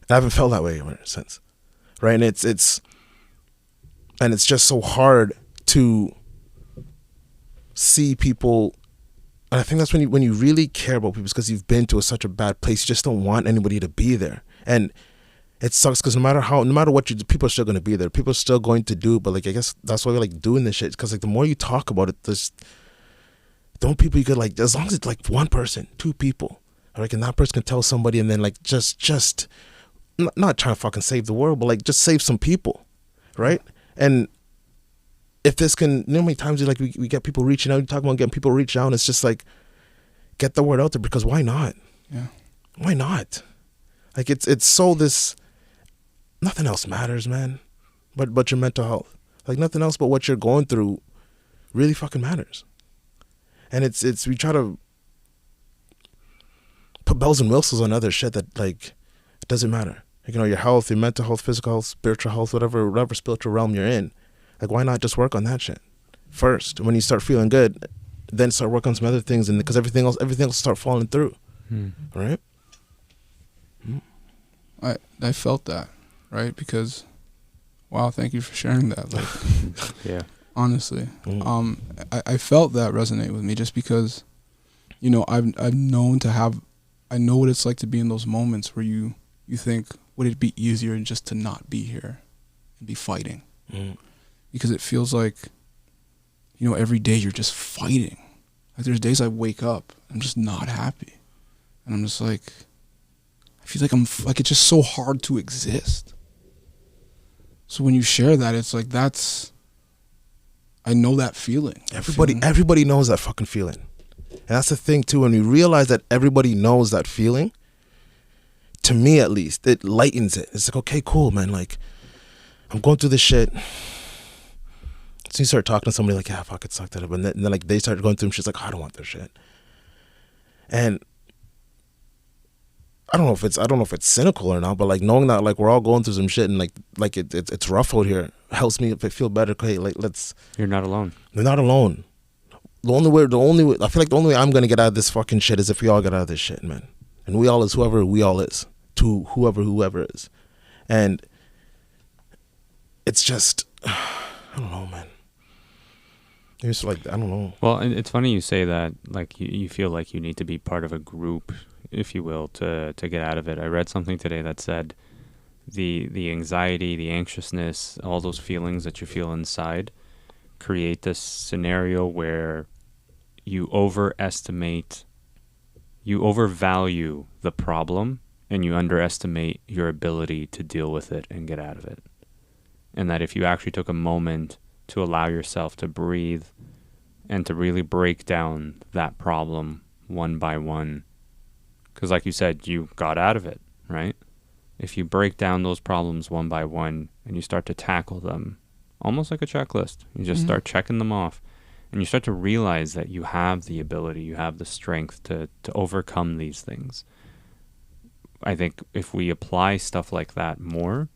haven't felt that way ever since, right? And it's just so hard to see people. And I think that's when you really care about people, because you've been to such a bad place. You just don't want anybody to be there. And it sucks because no matter what you do, people are still going to be there. People are still going to do. But like, I guess that's why we like doing this shit, because like the more you talk about it, the more people you could, like, as long as it's like one person, two people, like, and that person can tell somebody, and then like just not trying to fucking save the world, but like just save some people, right? And if this can, you know how many times like we get people reaching out, you talk about getting people reach out, and it's just like, get the word out there, because why not? Yeah. Why not? Like it's so this, nothing else matters, man, but your mental health. Like nothing else but what you're going through really fucking matters. And it's we try to put bells and whistles on other shit that, like, it doesn't matter. Like, you know, your health, your mental health, physical health, spiritual health, whatever spiritual realm you're in. Like, why not just work on that shit first? When you start feeling good, then start working on some other things, and because everything else will start falling through. Right? I felt that, right? Because, wow, thank you for sharing that. Like, yeah, honestly, I felt that resonate with me, just because, you know, I've known to have, I know what it's like to be in those moments where you think, would it be easier just to not be here and be fighting? Because it feels like, you know, every day you're just fighting. Like, there's days I wake up, I'm just not happy, and I'm just like, I feel like it's just so hard to exist. So when you share that, it's like, I know that feeling. Everybody knows that fucking feeling. And that's the thing too, when we realize that everybody knows that feeling, to me at least, it lightens it. It's like, okay, cool, man, like, I'm going through this shit. So you start talking to somebody like, yeah, fuck, it sucked it up. And then like they start going through shit, like, oh, I don't want this shit. And I don't know if it's cynical or not, but like knowing that like we're all going through some shit, and like it's rough out here helps me feel better. Okay, like you're not alone. You're not alone. The only way I feel like the only way I'm gonna get out of this fucking shit is if we all get out of this shit, man. And we all is whoever we all is, to whoever is. And it's just, I don't know, man. It's like, I don't know. Well, it's funny you say that, like you feel like you need to be part of a group, if you will, to get out of it. I read something today that said the anxiety, the anxiousness, all those feelings that you feel inside create this scenario where you overvalue the problem, and you underestimate your ability to deal with it and get out of it. And that if you actually took a moment to allow yourself to breathe and to really break down that problem one by one, because like you said, you got out of it, right? If you break down those problems one by one and you start to tackle them, almost like a checklist, you just start checking them off, And you start to realize that you have the ability, you have the strength to overcome these things. I think if we apply stuff like that more,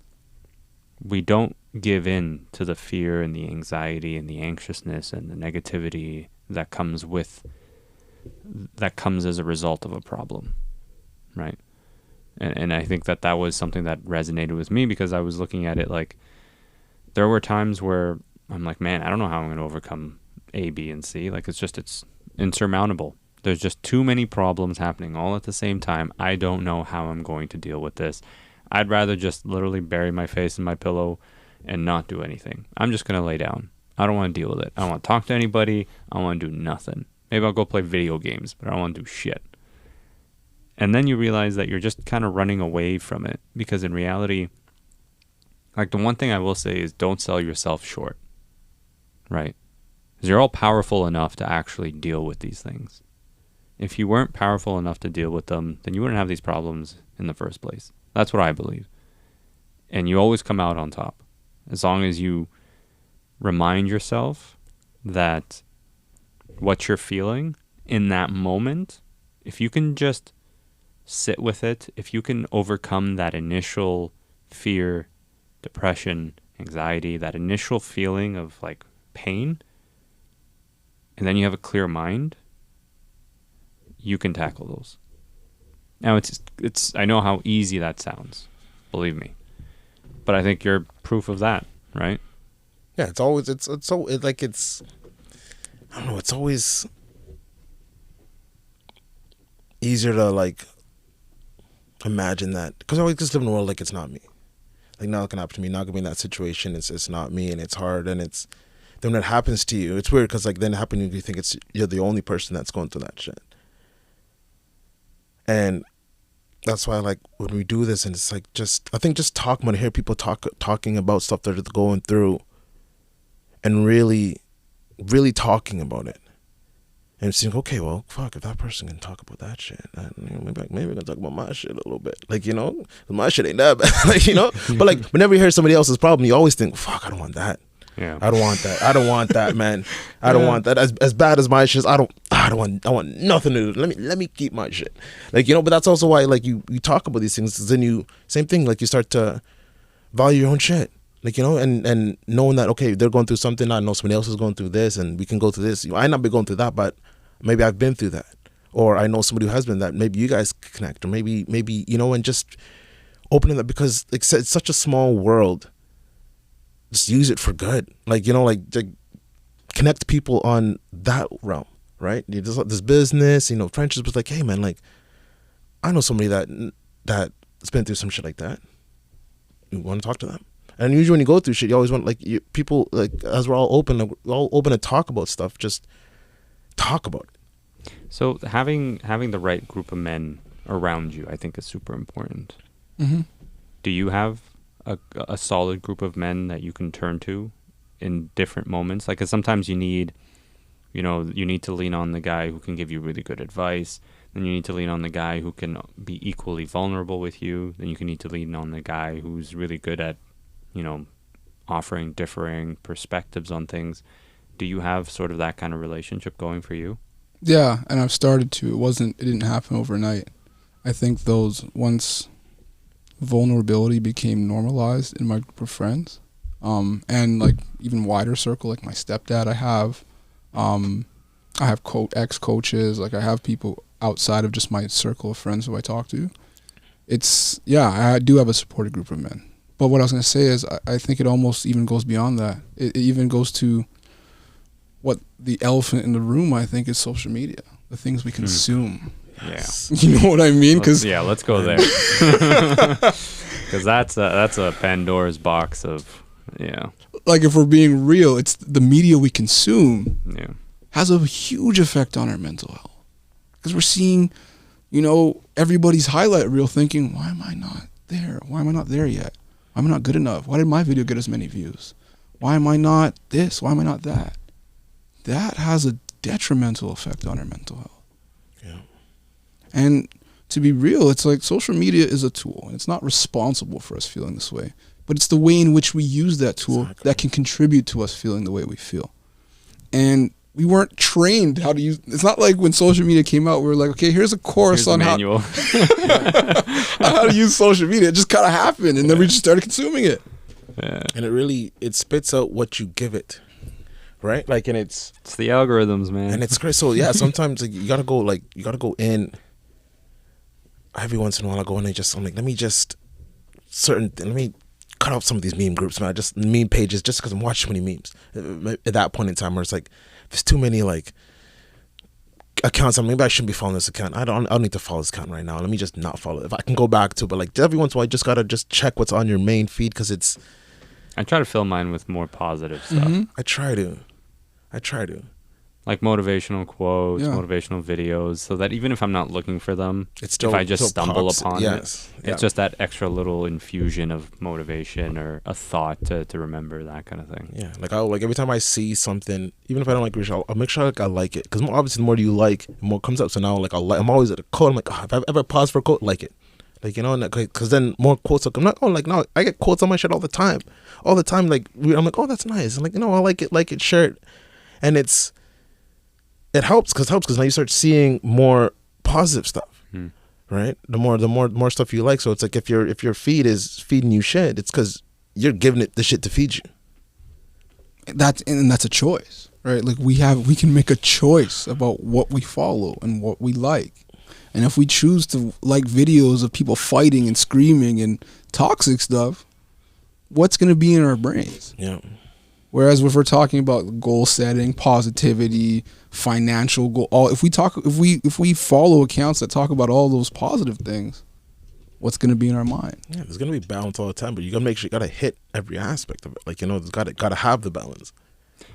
we don't give in to the fear and the anxiety and the anxiousness and the negativity that comes as a result of a problem, right? And I think that was something that resonated with me, because I was looking at it like, there were times where I'm like, man, I don't know how I'm going to overcome A, B, and C. Like, it's insurmountable. There's just too many problems happening all at the same time. I don't know how I'm going to deal with this. I'd rather just literally bury my face in my pillow and not do anything. I'm just going to lay down. I don't want to deal with it. I don't want to talk to anybody. I don't want to do nothing. Maybe I'll go play video games, but I don't want to do shit. And then you realize that you're just kind of running away from it, because in reality, like, the one thing I will say is, don't sell yourself short, right? Because you're all powerful enough to actually deal with these things. If you weren't powerful enough to deal with them, then you wouldn't have these problems in the first place. That's what I believe. And you always come out on top, as long as you remind yourself that what you're feeling in that moment, if you can just sit with it, if you can overcome that initial fear, depression, anxiety, that initial feeling of like pain, and then you have a clear mind, you can tackle those. Now it's I know how easy that sounds, believe me, but I think you're proof of that, right? Yeah, it's always I don't know, it's always easier to like imagine that, because I always just live in a world like it's not me. Like, now it can happen to me, not gonna be in that situation. It's not me, and it's hard, and it's then when it happens to you, it's weird, because like then it happens, you think you're the only person that's going through that shit. And that's why, like, when we do this, and it's like, I think just talking, when I hear people talking about stuff that they're going through, and really, really talking about it, and saying, okay, well, fuck, if that person can talk about that shit, maybe we're gonna talk about my shit a little bit, like, you know, my shit ain't that bad, like, you know. But like, whenever you hear somebody else's problem, you always think, fuck, I don't want that. Yeah. I don't want that. I don't want that, man. I don't want that. As bad as my shit is, I want nothing to do. Let me keep my shit. Like, you know, but that's also why, like, you talk about these things, then same thing, like, you start to value your own shit. Like, you know, and knowing that, okay, they're going through something, I know somebody else is going through this, and we can go through this. You know, I not be going through that, but maybe I've been through that. Or I know somebody who has been that. Maybe you guys connect, or maybe, you know, and just opening that, because it's such a small world. Just use it for good. Like, you know, like connect people on that realm, right? There's this business, you know, friendships, but like, hey, man, like, I know somebody that's been through some shit like that. You want to talk to them. And usually when you go through shit, you always want, like, people, like, as we're all open, like, we're all open to talk about stuff, just talk about it. So having the right group of men around you, I think, is super important. Mm-hmm. Do you have a solid group of men that you can turn to in different moments? Like, 'cause sometimes you need to lean on the guy who can give you really good advice. Then you need to lean on the guy who can be equally vulnerable with you. Then you need to lean on the guy who's really good at, you know, offering differing perspectives on things. Do you have sort of that kind of relationship going for you? Yeah, and I've started to. It didn't happen overnight. I think once vulnerability became normalized in my group of friends, and like even wider circle, like my stepdad, I have ex-coaches, like I have people outside of just my circle of friends who I talk to. I do have a supported group of men. But what I was going to say is I think it almost even goes beyond that. It even goes to what the elephant in the room, I think, is social media, the things we consume. Yes. You know what I mean? Let's go there. Because that's a Pandora's box of, like, if we're being real, it's the media we consume has a huge effect on our mental health. Because we're seeing, you know, everybody's highlight reel thinking, why am I not there? Why am I not there yet? Why am I not good enough? Why did my video get as many views? Why am I not this? Why am I not that? That has a detrimental effect on our mental health. Yeah. And to be real, it's like social media is a tool, and it's not responsible for us feeling this way. But it's the way in which we use that tool that can contribute to us feeling the way we feel. And we weren't trained how to use. It's not like when social media came out, we were like, okay, here's a course on how on how to use social media. It just kind of happened, and then we just started consuming it. Yeah. And it spits out what you give it, right? Like, and it's the algorithms, man. And it's great. So yeah, sometimes like, you gotta go in. Every once in a while, I go in and I'm like, let me cut off some of these meme groups, man. Just meme pages, just because I'm watching so many memes. At that point in time, where it's like, there's too many like accounts. Maybe I shouldn't be following this account. I don't need to follow this account right now. Let me just not follow it. If I can go back to, but like every once in a while, you just gotta check what's on your main feed because it's. I try to fill mine with more positive stuff. Mm-hmm. I try to. Like motivational quotes, motivational videos, so that even if I'm not looking for them, it's still, if I just stumble upon it, it's just that extra little infusion of motivation or a thought to remember, that kind of thing. Yeah, like every time I see something, even if I don't like it, I'll make sure like I like it, because obviously the more you like, the more comes up. So now like I'm always at a quote. I'm like, if I ever pause for a quote, like it, like, you know, because then more quotes will come. Like, no, I get quotes on my shit all the time. Like I'm like, oh, that's nice. I'm like, you know, I like it, shirt, and it helps because now you start seeing more positive stuff, right? The more stuff you like. So it's like if your feed is feeding you shit, it's because you're giving it the shit to feed you. That's a choice, right? Like we can make a choice about what we follow and what we like, and if we choose to like videos of people fighting and screaming and toxic stuff, what's going to be in our brains? Yeah. Whereas if we're talking about goal setting, positivity, financial goal, if we follow accounts that talk about all those positive things, what's going to be in our mind? Yeah, there's going to be balance all the time, but you got to make sure you got to hit every aspect of it. Like, you know, it's got to have the balance.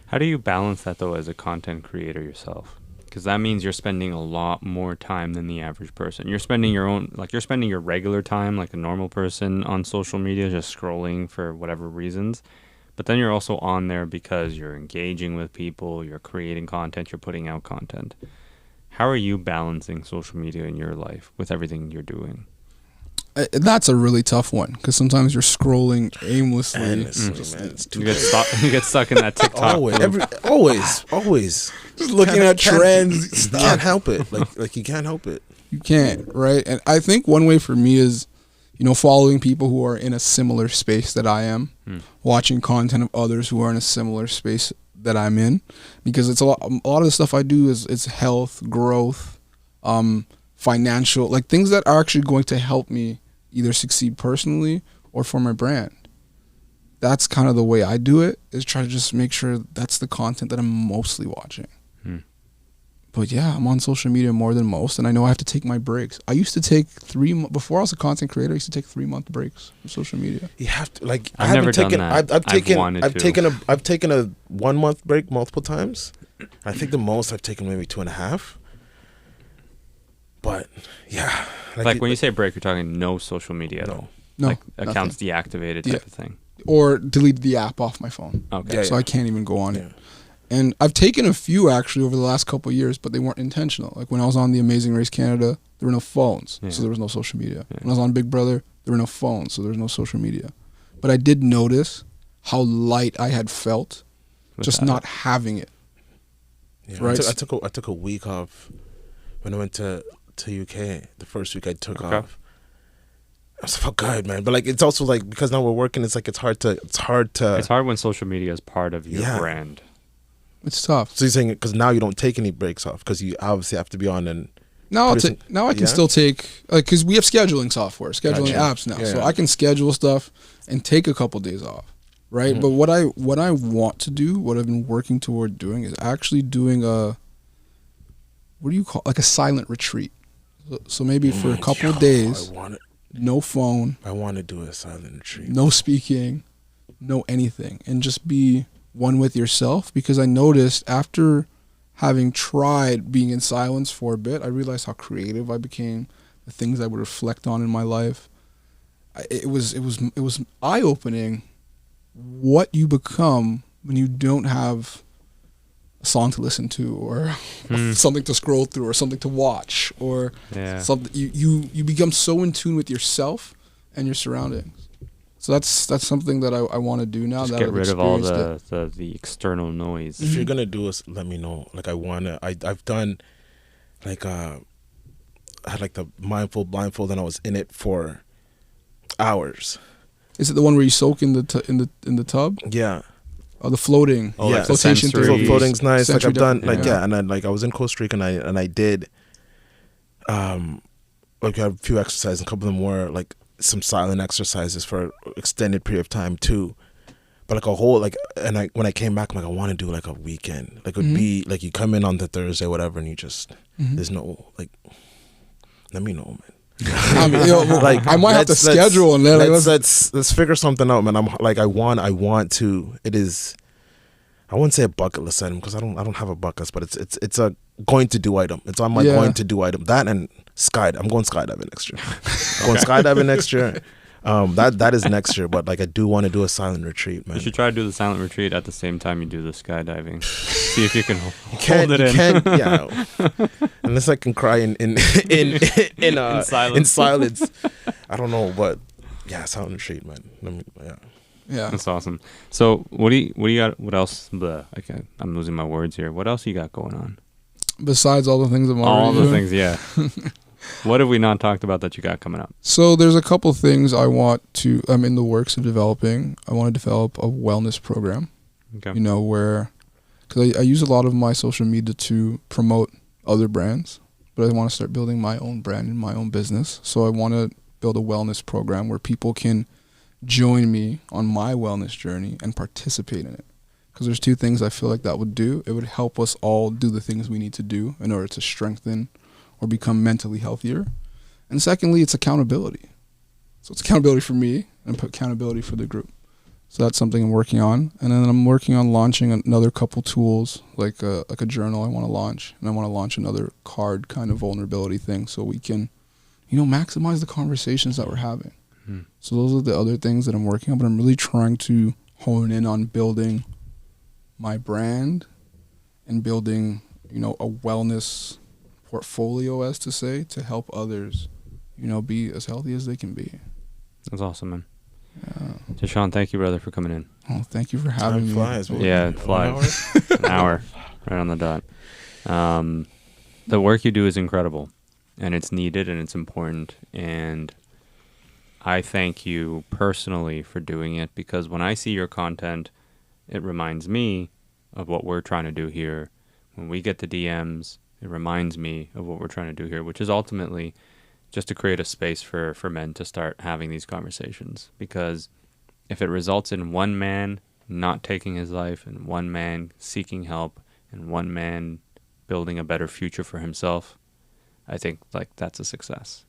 How do you balance that though as a content creator yourself? Because that means you're spending a lot more time than the average person. You're spending you're spending your regular time like a normal person on social media, just scrolling for whatever reasons. But then you're also on there because you're engaging with people, you're creating content, you're putting out content. How are you balancing social media in your life with everything you're doing? That's a really tough one because sometimes you're scrolling aimlessly. Man, it's too you get stuck in that TikTok. Always. Just looking at trends. You can't help it. Like you can't help it. You can't, right? And I think one way for me is, you know, following people who are in a similar space that I am, watching content of others who are in a similar space that I'm in, because it's a lot of the stuff I do is health, growth, financial, like things that are actually going to help me either succeed personally or for my brand. That's kind of the way I do it, is try to just make sure that's the content that I'm mostly watching. But yeah, I'm on social media more than most, and I know I have to take my breaks. I used to take before I was a content creator, I used to take 3-month breaks from social media. You have to, like, I've never done that. I've taken a 1 month break multiple times. I think the most I've taken maybe 2.5. But yeah, like when you say break, you're talking no social media at all. No, like accounts deactivated type of thing. Or delete the app off my phone. Okay. So I can't even go on it. And I've taken a few actually over the last couple of years, but they weren't intentional. Like when I was on the Amazing Race Canada, there were no phones, so there was no social media. When I was on Big Brother, there were no phones, so there was no social media. But I did notice how light I had felt just not having it. Yeah, right? I took a week off when I went to UK. The first week I took off. I was felt good, man. But like, it's also like, because now we're working, it's like it's hard when social media is part of your brand. It's tough. So you're saying because now you don't take any breaks off because you obviously have to be on and. Now I can still take, like, because we have scheduling software, apps now, so I can schedule stuff and take a couple days off, right? But what I want to do, what I've been working toward doing, is actually doing a silent retreat. So maybe for a couple of days, no phone. I want to do a silent retreat. No speaking, no anything, and just be one with yourself. Because I noticed after having tried being in silence for a bit, I realized how creative I became, the things I would reflect on in my life. It was eye-opening what you become when you don't have a song to listen to, or something to scroll through, or something to watch, or something. You become so in tune with yourself and your surroundings. So that's something that I want to do now. Just that get I've rid of all experienced the external noise. If you're gonna do it, let me know. Like I've done, like I had like the mindful blindfold, and I was in it for hours. Is it the one where you soak in the in the tub? Yeah. Oh, the floating. Oh, yeah. like the Flotation sensory- therapy. Floating's nice. Like Sensory I've done, depth- like yeah. yeah, and then like I was in Costa Rica, and I did, like I had a few exercises. A couple of them were like some silent exercises for an extended period of time too. But like a whole like, and when I came back, I'm like, I want to do like a weekend. Like it would be like you come in on the Thursday, whatever, and you just there's no like. Let me know, man. I mean, Like I might have to let's- schedule and then let's figure something out, man. I'm like I want to. It is. I wouldn't say a bucket list item because I don't have a bucket list, but it's a going to do item. It's on my going to do item. That and I'm going skydiving next year. I'm going skydiving next year. That is next year, but like I do want to do a silent retreat, man. You should try to do the silent retreat at the same time you do the skydiving. See if you can Can't- hold it you in. can't, yeah. Unless I can cry in silence. I don't know, but yeah, silent retreat, man. yeah. That's awesome. So what do you got? What else? I'm losing my words here. What else you got going on? Besides all the things I'm All already the doing. things, yeah. What have we not talked about that you got coming up? So there's a couple things I'm in the works of developing. I want to develop a wellness program. Okay. You know, because I use a lot of my social media to promote other brands, but I want to start building my own brand and my own business. So I want to build a wellness program where people can join me on my wellness journey and participate in it. Because there's two things I feel like that would do. It would help us all do the things we need to do in order to strengthen or become mentally healthier. And secondly, it's accountability. So it's accountability for me and accountability for the group. So that's something I'm working on. And then I'm working on launching another couple tools, like a journal I want to launch. And I want to launch another card kind of vulnerability thing so we can, maximize the conversations that we're having. So those are the other things that I'm working on, but I'm really trying to hone in on building my brand and building, a wellness portfolio, as to say, to help others, be as healthy as they can be. That's awesome, man. Yeah. Tychon, thank you, brother, for coming in. Oh, thank you for having Time me. flies. Yeah, it flies. An hour, right on the dot. The work you do is incredible, and it's needed, and it's important, and I thank you personally for doing it, because when I see your content, it reminds me of what we're trying to do here. When we get the DMs, it reminds me of what we're trying to do here, which is ultimately just to create a space for men to start having these conversations. Because if it results in one man not taking his life, and one man seeking help, and one man building a better future for himself, I think that's a success.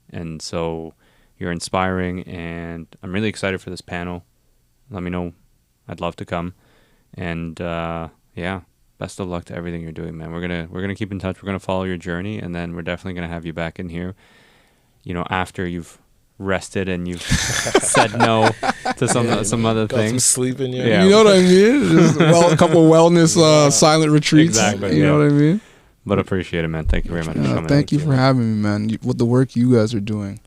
And so you're inspiring, and I'm really excited for this panel. Let me know. I'd love to come. And best of luck to everything you're doing, man. We're gonna keep in touch. We're gonna follow your journey, and then we're definitely gonna have you back in here, after you've rested and you've said no to some other got things. some sleep in you. Yeah. You know what I mean? Just a couple wellness silent retreats. Exactly, You know what I mean? But appreciate it, man. Thank you very much for coming. Thank you for having me, man. What the work you guys are doing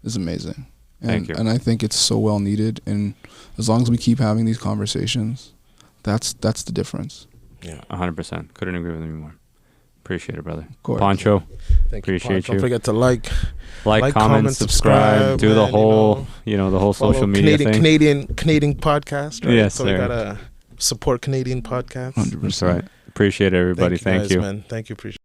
is amazing. And, Thank you. And I think it's so well needed. And as long as we keep having these conversations, that's the difference. Yeah, 100%. Couldn't agree with you more. Appreciate it, brother. Of course. Poncho, thank you. appreciate Don't you. forget to like, comment, subscribe, do the man, whole, the whole follow social media thing. Canadian podcast. Right? Yes, so sir. we gotta support Canadian podcasts. 100%. That's right. Appreciate it, everybody. Thank you, Thank guys, you. man. Thank you. Appreciate.